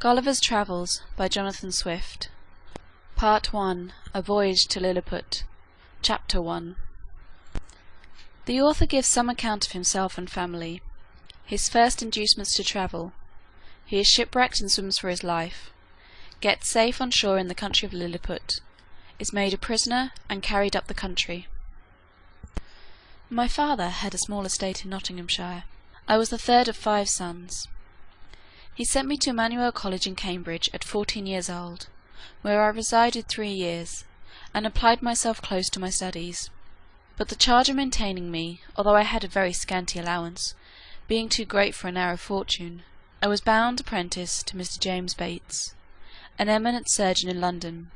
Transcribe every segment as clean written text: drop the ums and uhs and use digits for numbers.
Gulliver's Travels by Jonathan Swift. Part 1. A Voyage to Lilliput. Chapter 1. The author gives some account of himself and family, his first inducements to travel. He is shipwrecked and swims for his life, gets safe on shore in the country of Lilliput, is made a prisoner and carried up the country. My father had a small estate in Nottinghamshire. I was the third of 5 sons. He sent me to Lemuel College in Cambridge at 14 years old, where I resided 3 years, and applied myself close to my studies. But the charge of maintaining me, although I had a very scanty allowance, being too great for a narrow fortune, I was bound apprentice to Mr. James Bates, an eminent surgeon in London,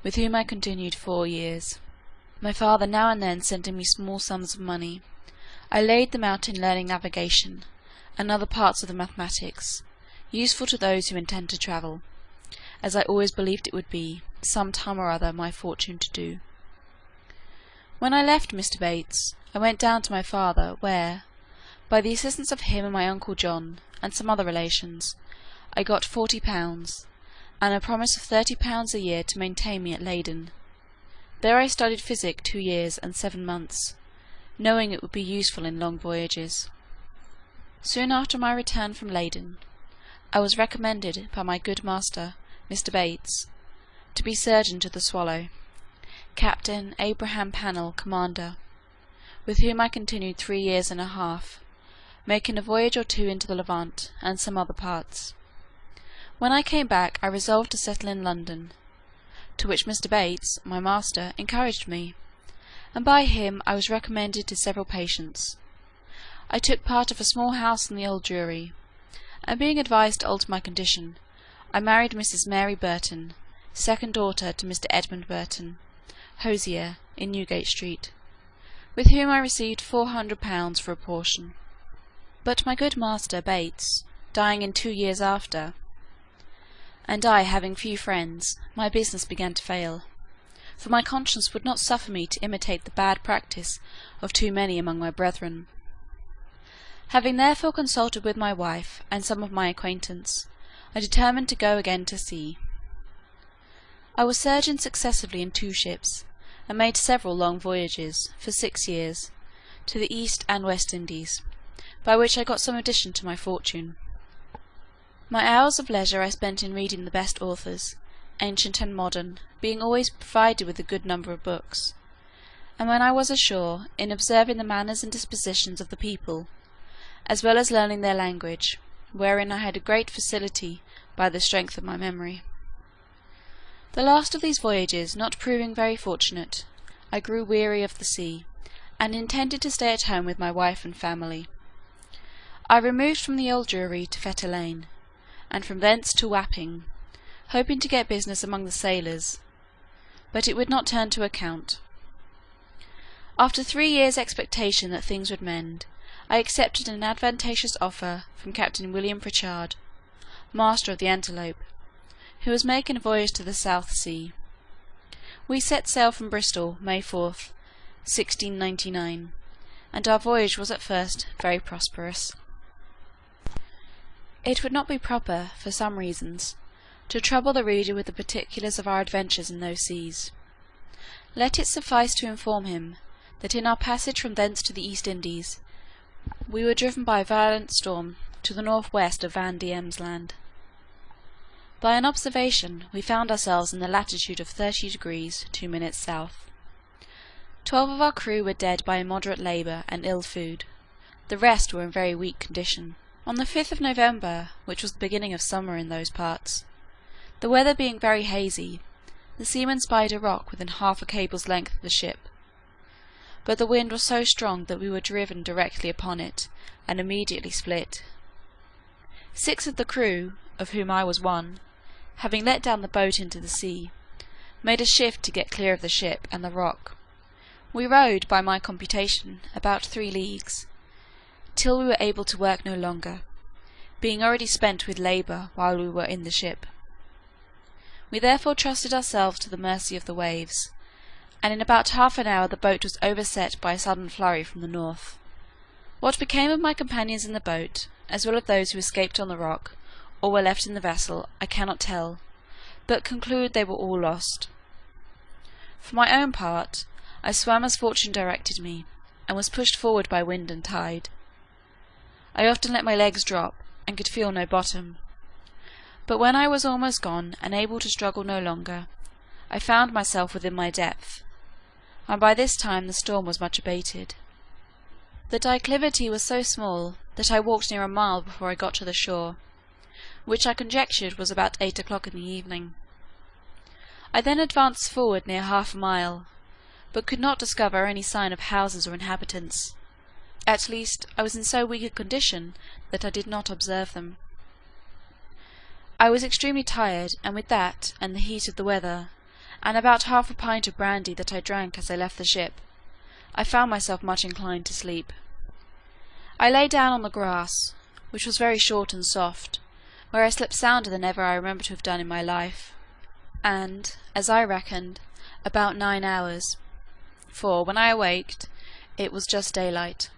with whom I continued 4 years. My father now and then sending me small sums of money, I laid them out in learning navigation, and other parts of the mathematics, useful to those who intend to travel, as I always believed it would be, some time or other, my fortune to do. When I left Mr. Bates, I went down to my father, where, by the assistance of him and my uncle John, and some other relations, I got £40, and a promise of £30 a year to maintain me at Leyden. There I studied physic 2 years and 7 months, knowing it would be useful in long voyages. Soon after my return from Leyden, I was recommended by my good master, Mr. Bates, to be surgeon to the Swallow, Captain Abraham Pannell, commander, with whom I continued 3 years and a half, making a voyage or 2 into the Levant and some other parts. When I came back, I resolved to settle in London, to which Mr. Bates, my master, encouraged me, and by him I was recommended to several patients. I took part of a small house in the Old Jewry, and being advised to alter my condition, I married Mrs. Mary Burton, second daughter to Mr. Edmund Burton, hosier, in Newgate Street, with whom I received £400 for a portion. But my good master Bates dying in 2 years after, and I having few friends, my business began to fail, for my conscience would not suffer me to imitate the bad practice of too many among my brethren. Having therefore consulted with my wife and some of my acquaintance, I determined to go again to sea. I was surgeon successively in 2 ships, and made several long voyages, for 6 years, to the East and West Indies, by which I got some addition to my fortune. My hours of leisure I spent in reading the best authors, ancient and modern, being always provided with a good number of books, and when I was ashore, in observing the manners and dispositions of the people, as well as learning their language, wherein I had a great facility by the strength of my memory. The last of these voyages not proving very fortunate, I grew weary of the sea, and intended to stay at home with my wife and family. I removed from the Old Jewry to Fetter Lane, and from thence to Wapping, hoping to get business among the sailors, but it would not turn to account. After 3 years' expectation that things would mend, I accepted an advantageous offer from Captain William Pritchard, master of the Antelope, who was making a voyage to the South Sea. We set sail from Bristol, May 4th, 1699, and our voyage was at first very prosperous. It would not be proper, for some reasons, to trouble the reader with the particulars of our adventures in those seas. Let it suffice to inform him that in our passage from thence to the East Indies, we were driven by a violent storm to the north-west of Van Diemen's Land. By an observation we found ourselves in the latitude of 30 degrees 2 minutes south. 12 of our crew were dead by immoderate labour and ill food. The rest were in very weak condition. On the 5th of November, which was the beginning of summer in those parts, the weather being very hazy, the seamen spied a rock within half a cable's length of the ship, but the wind was so strong that we were driven directly upon it, and immediately split. 6 of the crew, of whom I was one, having let down the boat into the sea, made a shift to get clear of the ship and the rock. We rowed, by my computation, about 3 leagues, till we were able to work no longer, being already spent with labour while we were in the ship. We therefore trusted ourselves to the mercy of the waves, and in about half an hour the boat was overset by a sudden flurry from the north. What became of my companions in the boat, as well as those who escaped on the rock, or were left in the vessel, I cannot tell, but conclude they were all lost. For my own part, I swam as fortune directed me, and was pushed forward by wind and tide. I often let my legs drop, and could feel no bottom. But when I was almost gone, and able to struggle no longer, I found myself within my depth, and by this time the storm was much abated. The declivity was so small that I walked near a mile before I got to the shore, which I conjectured was about 8 o'clock in the evening. I then advanced forward near half a mile, but could not discover any sign of houses or inhabitants. At least, I was in so weak a condition that I did not observe them. I was extremely tired, and with that, and the heat of the weather, and about half a pint of brandy that I drank as I left the ship, I found myself much inclined to sleep. I lay down on the grass, which was very short and soft, where I slept sounder than ever I remember to have done in my life, and, as I reckoned, about 9 hours, for, when I awaked, it was just daylight.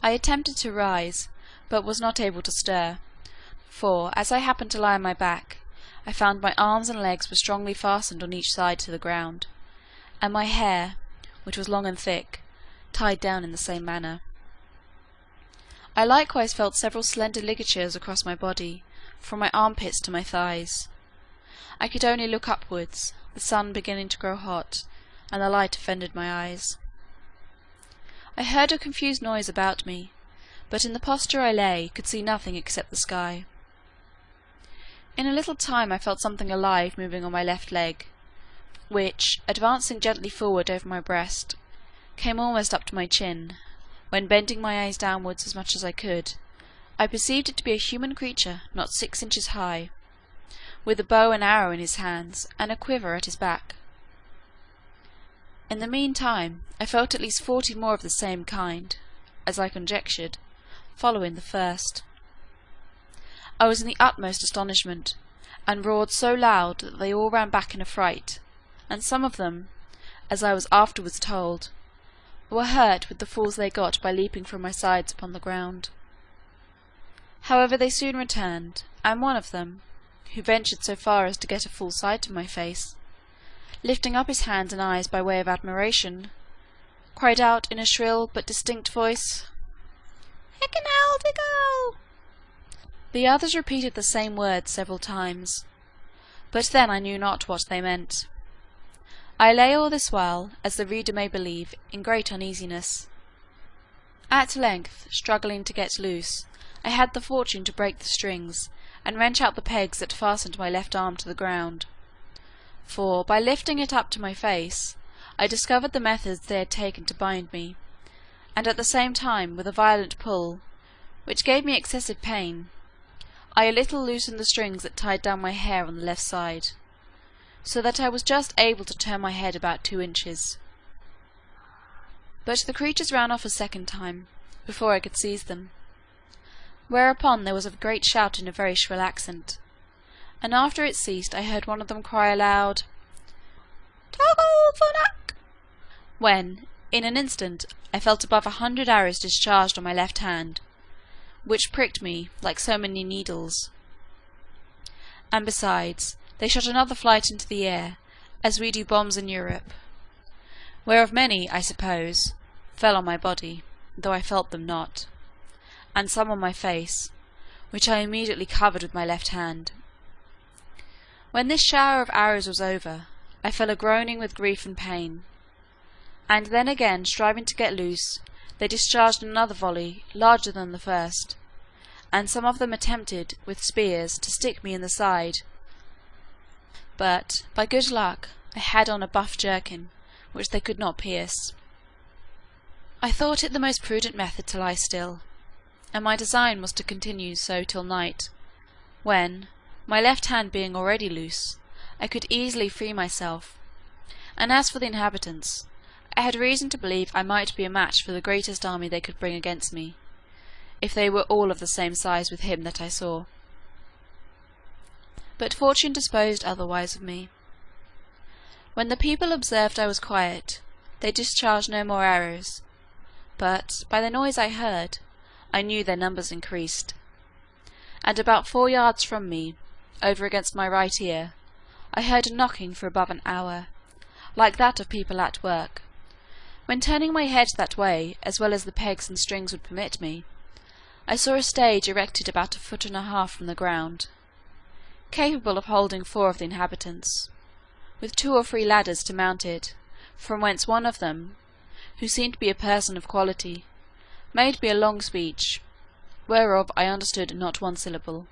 I attempted to rise, but was not able to stir, for, as I happened to lie on my back, I found my arms and legs were strongly fastened on each side to the ground, and my hair, which was long and thick, tied down in the same manner. I likewise felt several slender ligatures across my body, from my armpits to my thighs. I could only look upwards, the sun beginning to grow hot, and the light offended my eyes. I heard a confused noise about me, but in the posture I lay could see nothing except the sky. In a little time I felt something alive moving on my left leg, which, advancing gently forward over my breast, came almost up to my chin, when, bending my eyes downwards as much as I could, I perceived it to be a human creature not 6 inches high, with a bow and arrow in his hands, and a quiver at his back. In the meantime I felt at least 40 more of the same kind, as I conjectured, following the first. I was in the utmost astonishment, and roared so loud that they all ran back in a fright, and some of them, as I was afterwards told, were hurt with the falls they got by leaping from my sides upon the ground. However, they soon returned, and one of them, who ventured so far as to get a full sight of my face, lifting up his hands and eyes by way of admiration, cried out in a shrill but distinct voice, "Heckenaldigo!" The others repeated the same words several times, but then I knew not what they meant. I lay all this while, as the reader may believe, in great uneasiness. At length, struggling to get loose, I had the fortune to break the strings, and wrench out the pegs that fastened my left arm to the ground, for, by lifting it up to my face, I discovered the methods they had taken to bind me, and at the same time, with a violent pull, which gave me excessive pain, I a little loosened the strings that tied down my hair on the left side, so that I was just able to turn my head about 2 inches. But the creatures ran off a second time, before I could seize them, whereupon there was a great shout in a very shrill accent, and after it ceased I heard one of them cry aloud, "Toggle Funak!" when, in an instant, I felt above 100 arrows discharged on my left hand, which pricked me like so many needles, and besides, they shot another flight into the air, as we do bombs in Europe, whereof many, I suppose, fell on my body, though I felt them not, and some on my face, which I immediately covered with my left hand. When this shower of arrows was over, I fell a groaning with grief and pain, and then again striving to get loose, they discharged another volley larger than the first, and some of them attempted, with spears, to stick me in the side, but, by good luck, I had on a buff jerkin, which they could not pierce. I thought it the most prudent method to lie still, and my design was to continue so till night, when, my left hand being already loose, I could easily free myself, and as for the inhabitants, I had reason to believe I might be a match for the greatest army they could bring against me, if they were all of the same size with him that I saw. But fortune disposed otherwise of me. When the people observed I was quiet, they discharged no more arrows, but, by the noise I heard, I knew their numbers increased, and about 4 yards from me, over against my right ear, I heard a knocking for above an hour, like that of people at work, when turning my head that way, as well as the pegs and strings would permit me, I saw a stage erected about 1.5 feet from the ground, capable of holding 4 of the inhabitants, with 2 or 3 ladders to mount it, from whence one of them, who seemed to be a person of quality, made me a long speech, whereof I understood not 1 syllable.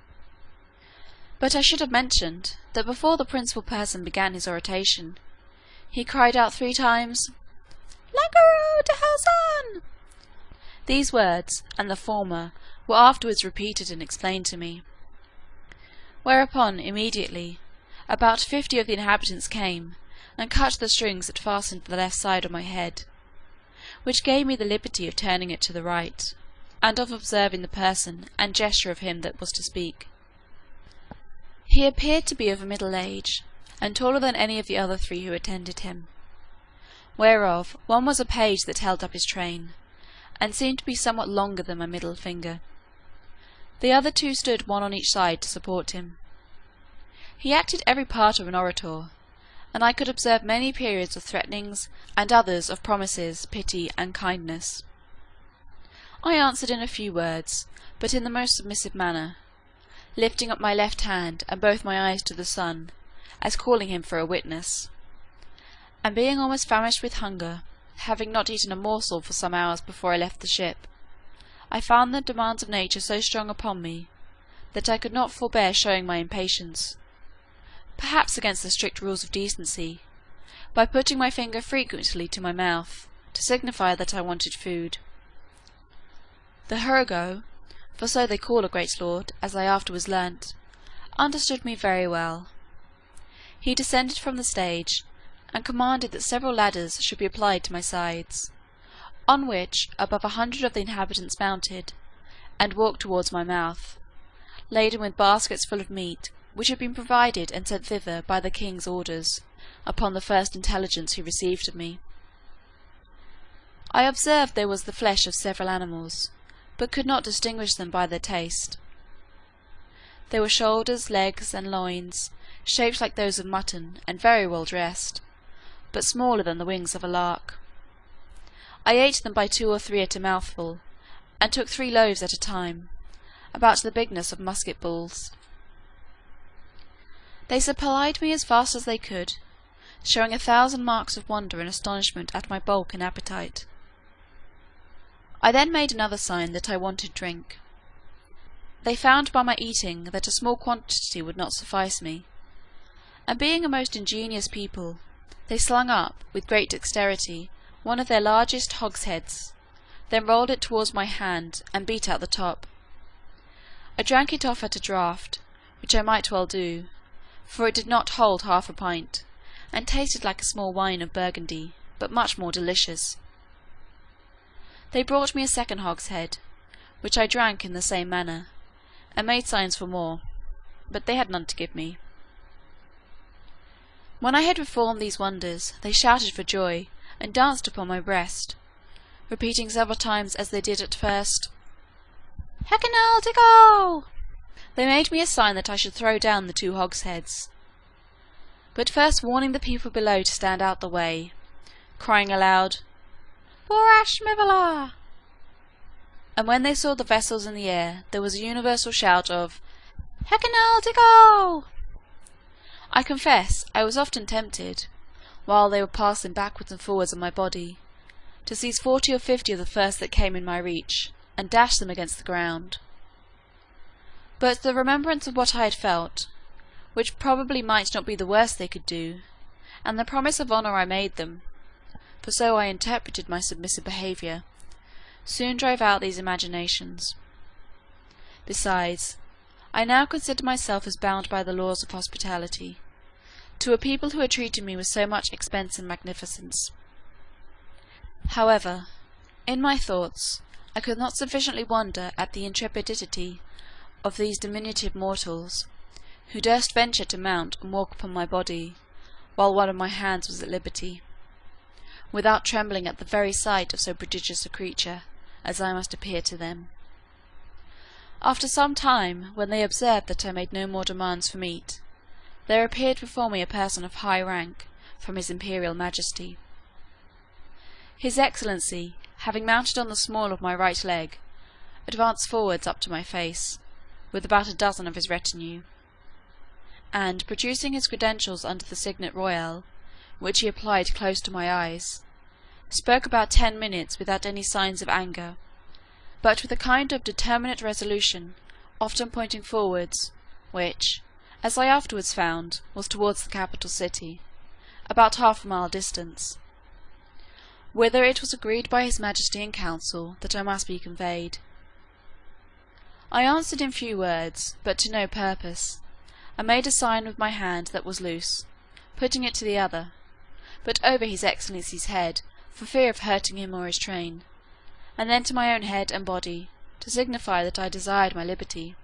But I should have mentioned, that before the principal person began his oration, he cried out 3 times, "Langaroo to Hassan!" These words, and the former, were afterwards repeated and explained to me. Whereupon, immediately, about 50 of the inhabitants came, and cut the strings that fastened the left side of my head, which gave me the liberty of turning it to the right, and of observing the person and gesture of him that was to speak. He appeared to be of a middle age, and taller than any of the other 3 who attended him, whereof one was a page that held up his train, and seemed to be somewhat longer than my middle finger. The other 2 stood one on each side to support him. He acted every part of an orator, and I could observe many periods of threatenings, and others of promises, pity, and kindness. I answered in a few words, but in the most submissive manner, lifting up my left hand and both my eyes to the sun, as calling him for a witness. And being almost famished with hunger, having not eaten a morsel for some hours before I left the ship, I found the demands of nature so strong upon me, that I could not forbear showing my impatience, perhaps against the strict rules of decency, by putting my finger frequently to my mouth, to signify that I wanted food. The Hurgo, for so they call a great lord, as I afterwards learnt, understood me very well. He descended from the stage, and commanded that several ladders should be applied to my sides, on which above 100 of the inhabitants mounted, and walked towards my mouth, laden with baskets full of meat, which had been provided and sent thither by the king's orders, upon the first intelligence he received of me. I observed there was the flesh of several animals, but could not distinguish them by their taste. There were shoulders, legs, and loins, shaped like those of mutton, and very well dressed, but smaller than the wings of a lark. I ate them by 2 or 3 at a mouthful, and took 3 loaves at a time, about the bigness of musket balls. They supplied me as fast as they could, showing 1,000 marks of wonder and astonishment at my bulk and appetite. I then made another sign that I wanted drink. They found by my eating that a small quantity would not suffice me, and being a most ingenious people, they slung up, with great dexterity, one of their largest hogsheads, then rolled it towards my hand, and beat out the top. I drank it off at a draught, which I might well do, for it did not hold 1/2 pint, and tasted like a small wine of Burgundy, but much more delicious. They brought me a second hogshead, which I drank in the same manner, and made signs for more, but they had none to give me. When I had performed these wonders, they shouted for joy, and danced upon my breast, repeating several times as they did at first, "Hekinal Diggle!" They made me a sign that I should throw down the 2 hogsheads, but first warning the people below to stand out the way, crying aloud, "Borash Mivala!" And when they saw the vessels in the air, there was a universal shout of "Hekinal Diggle!" I confess I was often tempted, while they were passing backwards and forwards on my body, to seize 40 or 50 of the first that came in my reach, and dash them against the ground. But the remembrance of what I had felt, which probably might not be the worst they could do, and the promise of honour I made them, for so I interpreted my submissive behaviour, soon drove out these imaginations. Besides, I now considered myself as bound by the laws of hospitality, to a people who had treated me with so much expense and magnificence. However, in my thoughts, I could not sufficiently wonder at the intrepidity of these diminutive mortals, who durst venture to mount and walk upon my body, while one of my hands was at liberty, without trembling at the very sight of so prodigious a creature, as I must appear to them. After some time, when they observed that I made no more demands for meat, there appeared before me a person of high rank from his imperial majesty. His excellency, having mounted on the small of my right leg, advanced forwards up to my face, with about a dozen of his retinue, and, producing his credentials under the signet royale, which he applied close to my eyes, spoke about 10 minutes without any signs of anger, but with a kind of determinate resolution, often pointing forwards, which, as I afterwards found, was towards the capital city, about half a mile distance, whither it was agreed by his majesty in council that I must be conveyed. I answered in few words, but to no purpose. I made a sign with my hand that was loose, putting it to the other, but over his excellency's head, for fear of hurting him or his train, and then to my own head and body, to signify that I desired my liberty.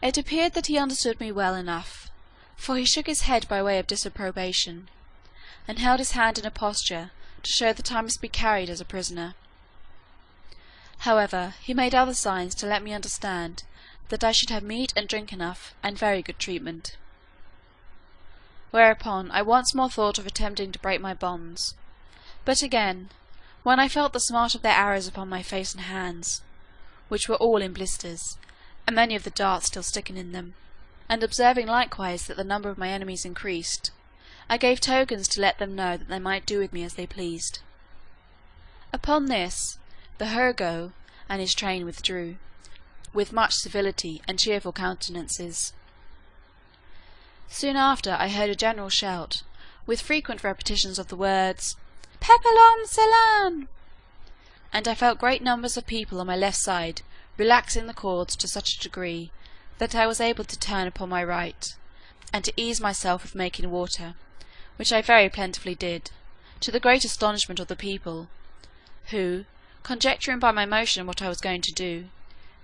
It appeared that he understood me well enough, for he shook his head by way of disapprobation, and held his hand in a posture to show that I must be carried as a prisoner. However, he made other signs to let me understand that I should have meat and drink enough, and very good treatment. Whereupon I once more thought of attempting to break my bonds, but again, when I felt the smart of their arrows upon my face and hands, which were all in blisters, and many of the darts still sticking in them, and observing likewise that the number of my enemies increased, I gave tokens to let them know that they might do with me as they pleased. Upon this, the Hergo and his train withdrew, with much civility and cheerful countenances. Soon after I heard a general shout, with frequent repetitions of the words, "Pepelon Celan!" and I felt great numbers of people on my left side relaxing the cords to such a degree that I was able to turn upon my right, and to ease myself with making water, which I very plentifully did, to the great astonishment of the people, who, conjecturing by my motion what I was going to do,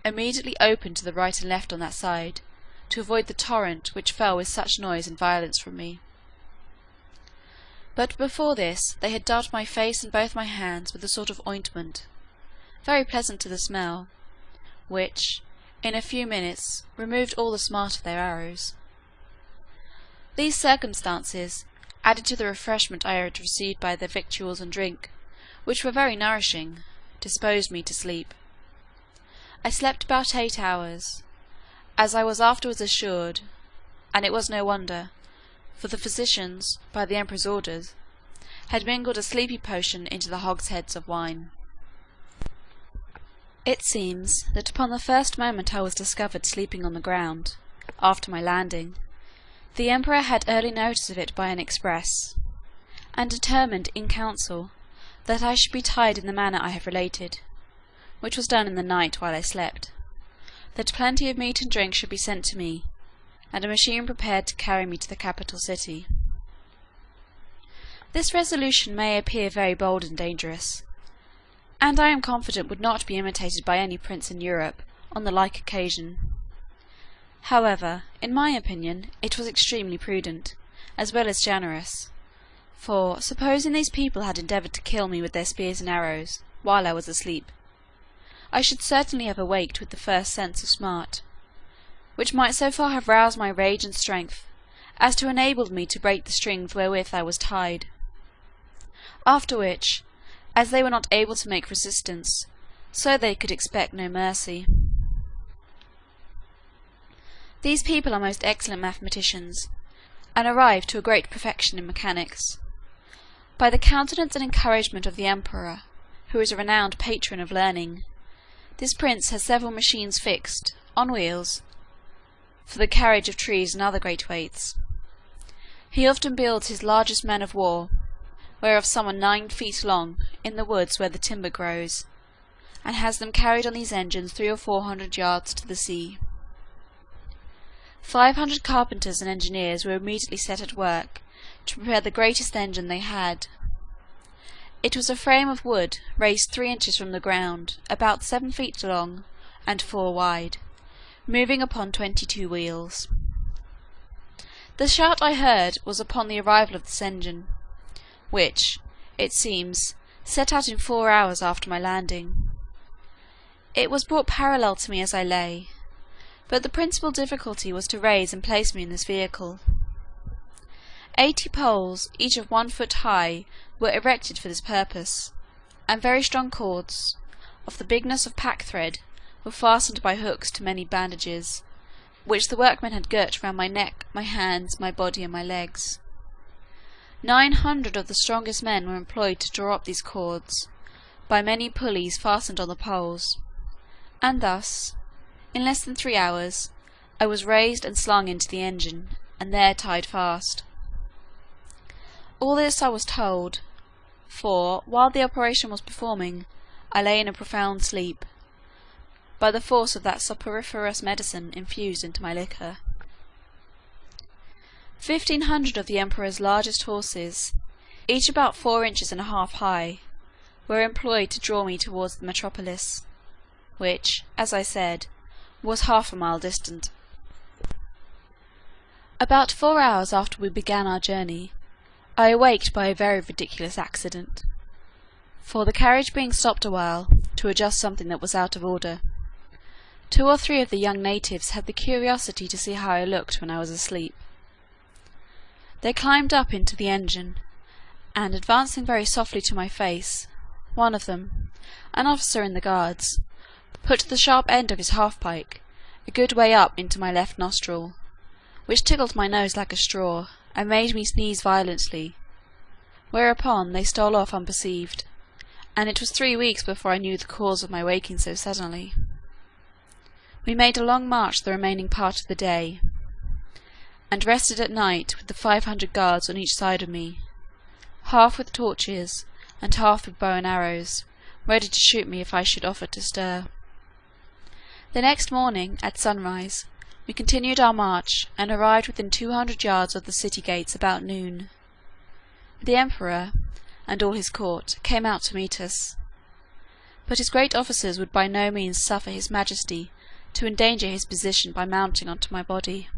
immediately opened to the right and left on that side, to avoid the torrent which fell with such noise and violence from me. But before this they had dabbed my face and both my hands with a sort of ointment, very pleasant to the smell, which, in a few minutes, removed all the smart of their arrows. These circumstances, added to the refreshment I had received by their victuals and drink, which were very nourishing, disposed me to sleep. I slept about 8 hours, as I was afterwards assured, and it was no wonder, for the physicians, by the emperor's orders, had mingled a sleepy potion into the hogsheads of wine. It seems that upon the first moment I was discovered sleeping on the ground, after my landing, the emperor had early notice of it by an express, and determined in council that I should be tied in the manner I have related, which was done in the night while I slept, that plenty of meat and drink should be sent to me, and a machine prepared to carry me to the capital city. This resolution may appear very bold and dangerous, and I am confident would not be imitated by any prince in Europe on the like occasion. However, in my opinion, it was extremely prudent, as well as generous, for, supposing these people had endeavoured to kill me with their spears and arrows, while I was asleep, I should certainly have awaked with the first sense of smart, which might so far have roused my rage and strength, as to enable me to break the strings wherewith I was tied. After which, as they were not able to make resistance, so they could expect no mercy. These people are most excellent mathematicians, and arrived to a great perfection in mechanics. By the countenance and encouragement of the emperor, who is a renowned patron of learning, this prince has several machines fixed, on wheels, for the carriage of trees and other great weights. He often builds his largest men of war, whereof some are 9 feet long, in the woods where the timber grows, and has them carried on these engines 300 or 400 yards to the sea. 500 carpenters and engineers were immediately set at work to prepare the greatest engine they had. It was a frame of wood raised 3 inches from the ground, about 7 feet long and 4 wide, moving upon 22 wheels. The shout I heard was upon the arrival of this engine, which, it seems, set out in 4 hours after my landing. It was brought parallel to me as I lay, but the principal difficulty was to raise and place me in this vehicle. 80 poles, each of 1 foot high, were erected for this purpose, and very strong cords, of the bigness of pack-thread, were fastened by hooks to many bandages, which the workmen had girt round my neck, my hands, my body, and my legs. 900 of the strongest men were employed to draw up these cords, by many pulleys fastened on the poles, and thus, in less than 3 hours, I was raised and slung into the engine, and there tied fast. All this I was told, for, while the operation was performing, I lay in a profound sleep, by the force of that soporiferous medicine infused into my liquor. 1500 of the emperor's largest horses, each about 4 inches and a half high, were employed to draw me towards the metropolis, which, as I said, was 1/2 mile distant. About 4 hours after we began our journey, I awaked by a very ridiculous accident, for the carriage being stopped a while, to adjust something that was out of order, 2 or 3 of the young natives had the curiosity to see how I looked when I was asleep. They climbed up into the engine, and advancing very softly to my face, one of them, an officer in the guards, put the sharp end of his half-pike a good way up into my left nostril, which tickled my nose like a straw, and made me sneeze violently, whereupon they stole off unperceived, and it was 3 weeks before I knew the cause of my waking so suddenly. We made a long march the remaining part of the day, and rested at night with the 500 guards on each side of me, half with torches, and half with bow and arrows, ready to shoot me if I should offer to stir. The next morning, at sunrise, we continued our march, and arrived within 200 yards of the city gates about noon. The emperor, and all his court, came out to meet us, but his great officers would by no means suffer his majesty to endanger his position by mounting onto my body.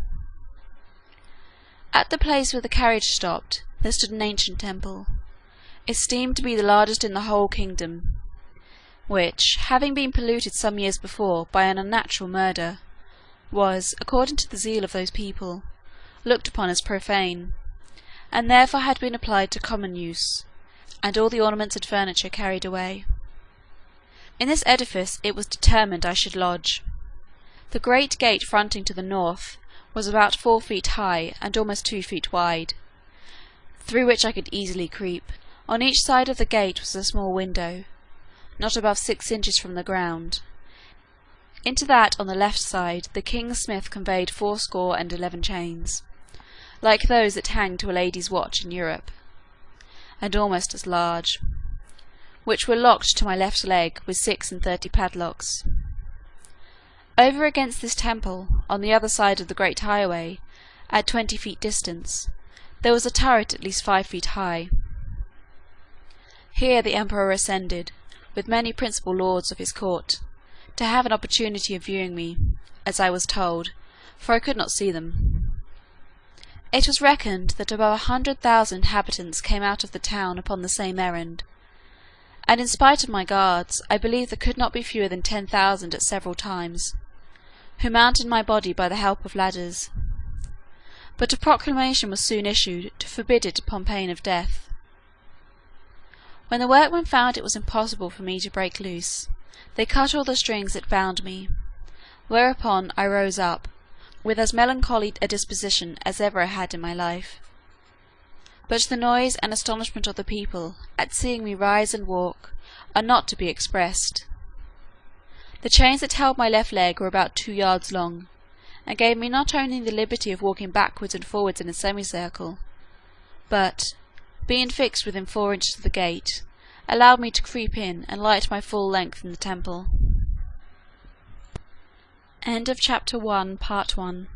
At the place where the carriage stopped, there stood an ancient temple, esteemed to be the largest in the whole kingdom, which, having been polluted some years before by an unnatural murder, was, according to the zeal of those people, looked upon as profane, and therefore had been applied to common use, and all the ornaments and furniture carried away. In this edifice it was determined I should lodge. The great gate fronting to the north was about 4 feet high and almost 2 feet wide, through which I could easily creep. On each side of the gate was a small window, not above 6 inches from the ground. Into that on the left side the king's smith conveyed 411 chains, like those that hang to a lady's watch in Europe, and almost as large, which were locked to my left leg with 36 padlocks. Over against this temple, on the other side of the great highway, at 20 feet distance, there was a turret at least 5 feet high. Here the emperor ascended, with many principal lords of his court, to have an opportunity of viewing me, as I was told, for I could not see them. It was reckoned that above 100,000 inhabitants came out of the town upon the same errand, and in spite of my guards, I believe there could not be fewer than 10,000 at several times, who mounted my body by the help of ladders. But a proclamation was soon issued to forbid it upon pain of death. When the workmen found it was impossible for me to break loose, they cut all the strings that bound me, whereupon I rose up, with as melancholy a disposition as ever I had in my life. But the noise and astonishment of the people, at seeing me rise and walk, are not to be expressed. The chains that held my left leg were about 2 yards long, and gave me not only the liberty of walking backwards and forwards in a semicircle, but, being fixed within 4 inches of the gate, allowed me to creep in and light my full length in the temple. End of Chapter 1, Part 1.